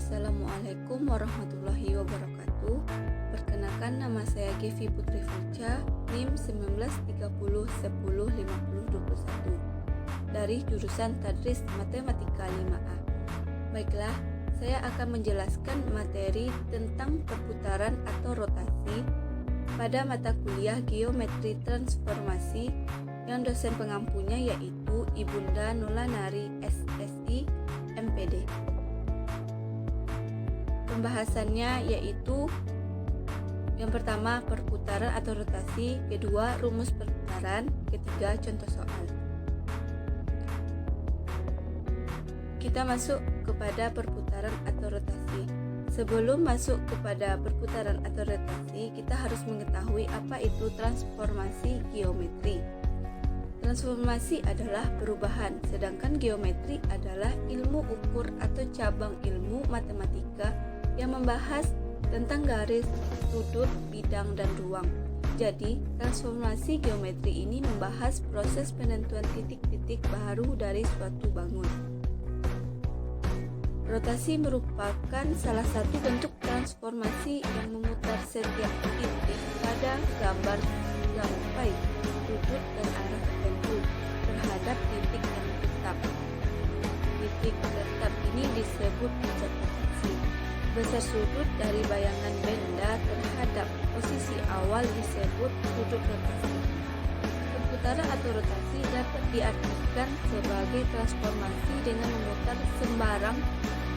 Assalamualaikum warahmatullahi wabarakatuh. Perkenalkan, nama saya Gevi Putri Fulca, NIM 1930105021 dari jurusan Tadris Matematika 5A. Baiklah, saya akan menjelaskan materi tentang perputaran atau rotasi pada mata kuliah Geometri Transformasi yang dosen pengampunya yaitu Ibunda Nulanari SSI MPD. Pembahasannya yaitu yang pertama perputaran atau rotasi, kedua rumus perputaran, ketiga contoh soal. Kita masuk kepada perputaran atau rotasi. Sebelum masuk kepada perputaran atau rotasi, kita harus mengetahui apa itu transformasi geometri. Transformasi adalah perubahan, sedangkan geometri adalah ilmu ukur atau cabang ilmu matematika yang membahas tentang garis, sudut, bidang, dan ruang. Jadi, transformasi geometri ini membahas proses penentuan titik-titik baru dari suatu bangun. Rotasi merupakan salah satu bentuk transformasi yang memutar setiap titik pada gambar sampai sudut dan arah tertentu terhadap titik yang tetap. Titik tetap ini disebut pusat rotasi. Besar sudut dari bayangan benda terhadap posisi awal disebut sudut rotasi. Perputaran atau rotasi dapat diartikan sebagai transformasi dengan memutar sembarang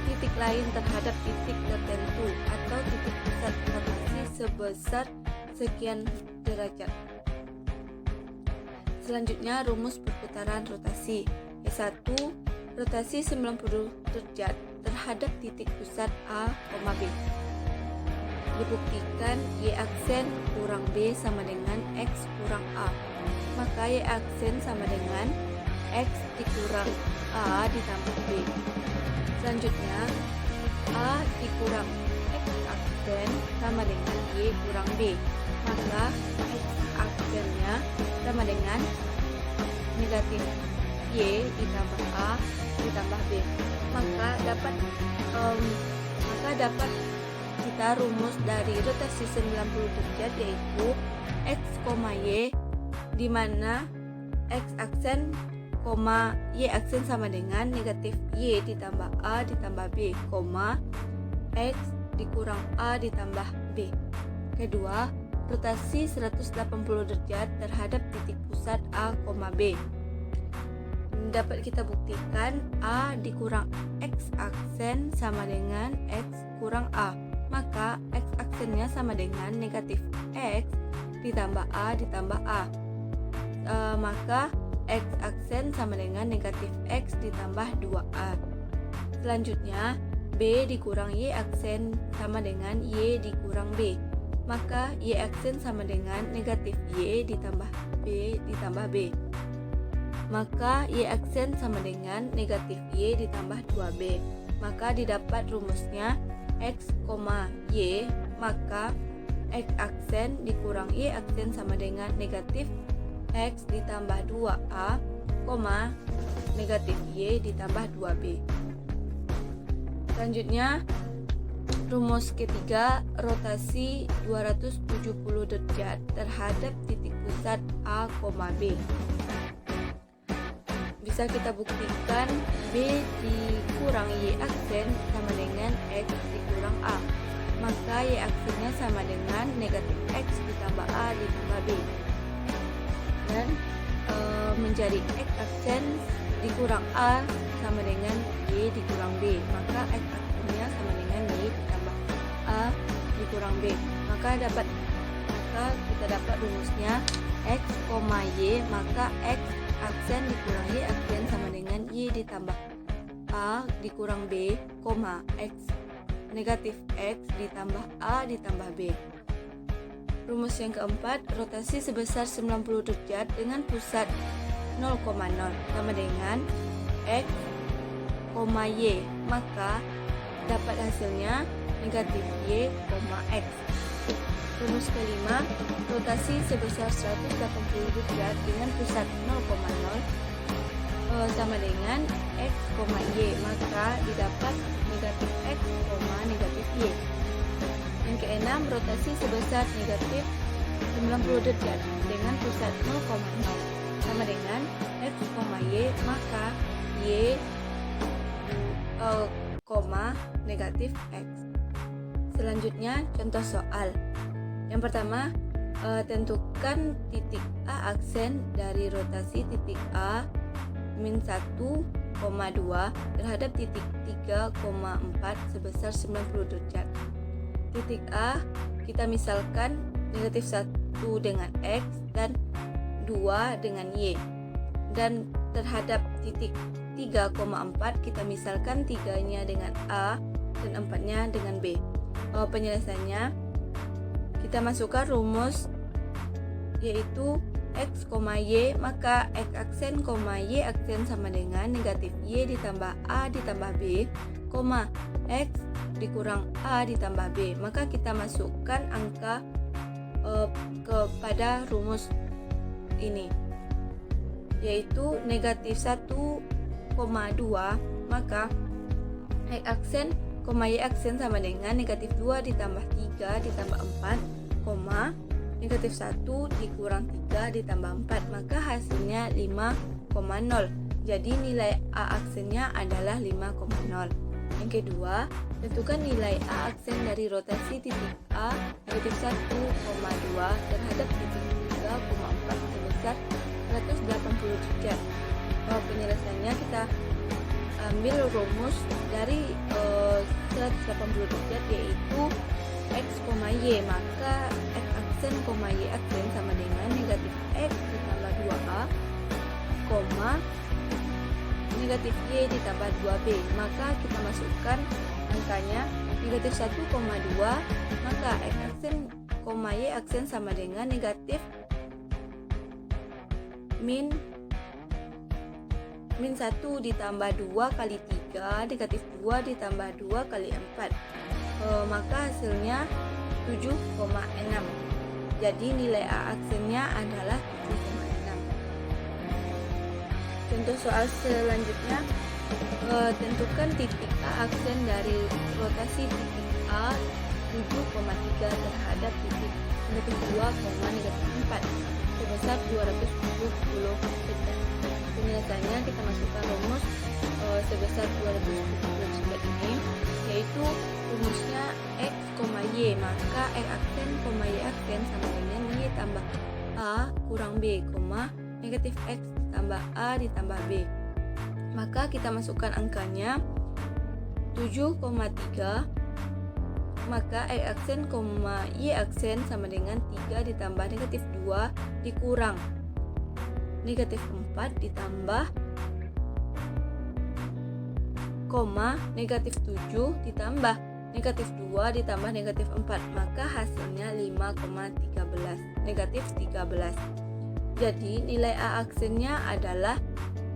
titik lain terhadap titik tertentu atau titik pusat rotasi sebesar sekian derajat. Selanjutnya, rumus perputaran rotasi. S1, rotasi 90 derajat terhadap titik pusat A, B. Dibuktikan Y aksen kurang B sama dengan X kurang A. Maka Y aksen sama dengan X dikurang A ditambah B. Selanjutnya, A dikurang X aksen sama dengan Y kurang B. Maka X aksennya sama dengan negatif Y ditambah A ditambah B. Maka dapat kita rumus dari rotasi 90 derajat yaitu X, Y, di mana X aksen, Y aksen sama dengan negatif Y ditambah A ditambah B, X dikurang A ditambah B. Kedua, rotasi 180 derajat terhadap titik pusat A, B. Dapat kita buktikan A dikurang X aksen sama dengan X kurang A. Maka X aksennya sama dengan negatif X ditambah A ditambah A. Maka X aksen sama dengan negatif X ditambah 2A. Selanjutnya, B dikurang Y aksen sama dengan Y dikurang B. Maka Y aksen sama dengan negatif Y ditambah B ditambah B. Maka Y aksen sama dengan negatif Y ditambah 2B. Maka didapat rumusnya X, Y, maka X aksen dikurang Y aksen sama dengan negatif X ditambah 2A, negatif Y ditambah 2B. Selanjutnya, rumus ketiga, rotasi 270 derajat terhadap titik pusat A, B. Bisa kita buktikan B dikurang Y aksen sama dengan X dikurang A. Maka Y aksennya sama dengan negatif X ditambah A ditambah B. Dan menjadi X aksen dikurang A sama dengan Y dikurang B. Maka X aksennya sama dengan Y ditambah A dikurang B. Maka kita dapat rumusnya X, Y, maka X aksen dikurang Y aksen sama dengan Y ditambah A dikurang B, X negatif X ditambah A ditambah B. Rumus yang keempat, rotasi sebesar 90 derajat dengan pusat 0,0 sama dengan X, Y. Maka dapat hasilnya negatif Y, X. Rumus kelima, rotasi sebesar 180 derajat dengan pusat 0,0 sama dengan X, Y, maka didapat negatif X, negatif Y. Yang keenam, rotasi sebesar negatif 90 derajat dengan pusat 0,0 sama dengan X, Y, maka Y, negatif X. Selanjutnya, contoh soal. Yang pertama, tentukan titik A aksen dari rotasi titik A min 1,2 terhadap titik 3,4 sebesar 90 derajat. Titik A kita misalkan negatif 1 dengan X dan 2 dengan Y. Dan terhadap titik 3,4 kita misalkan 3-nya dengan A dan 4-nya dengan B. Penyelesaiannya kita masukkan rumus yaitu X, Y, maka X aksen, Y aksen sama dengan negatif Y ditambah A ditambah B, X dikurang A ditambah B. Maka kita masukkan angka kepada rumus ini yaitu negatif 1,2, maka X aksen, Y aksen sama dengan negatif 2 ditambah 3 ditambah 4, negatif 1 dikurang 3 ditambah 4, maka hasilnya 5,0. Jadi nilai A aksennya adalah 5,0. Yang kedua, tentukan nilai A aksen dari rotasi titik A negatif 1,2 terhadap titik 3,4 sebesar 180 derajat. Penyelesaiannya kita ambil rumus dari 180 derajat yaitu X, Y, maka X aksen, Y aksen sama dengan negatif X ditambah 2A, negatif Y ditambah 2B. Maka kita masukkan angkanya negatif 1,2, maka X aksen, Y aksen sama dengan negatif min 1 ditambah 2 kali 3, negatif 2 ditambah 2 kali 4. Maka hasilnya 7,6. Jadi nilai A aksennya adalah 7,6. Contoh soal selanjutnya, tentukan titik A aksen dari rotasi titik A 7,3 terhadap titik negatif 2, negatif 4 sebesar 270 derajat. Penyelesaiannya kita masukkan rumus sebesar 270 derajat ini yaitu rumusnya X, Y, maka X aksen, Y aksen sama dengan Y tambah A kurang B, negatif X tambah A ditambah B. Maka kita masukkan angkanya 7,3, maka X aksen, Y aksen sama dengan 3 ditambah negatif 2 dikurang negatif 4 ditambah negatif 7 ditambah negatif 2 ditambah negatif 4, maka hasilnya 5,13, negatif 13. Jadi nilai A aksennya adalah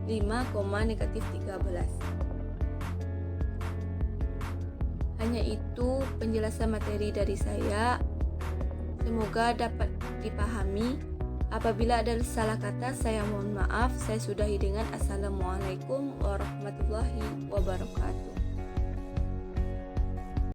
5, negatif 13. Hanya itu penjelasan materi dari saya. Semoga dapat dipahami. Apabila ada salah kata, saya mohon maaf. Saya sudahi dengan Assalamualaikum warahmatullahi wabarakatuh.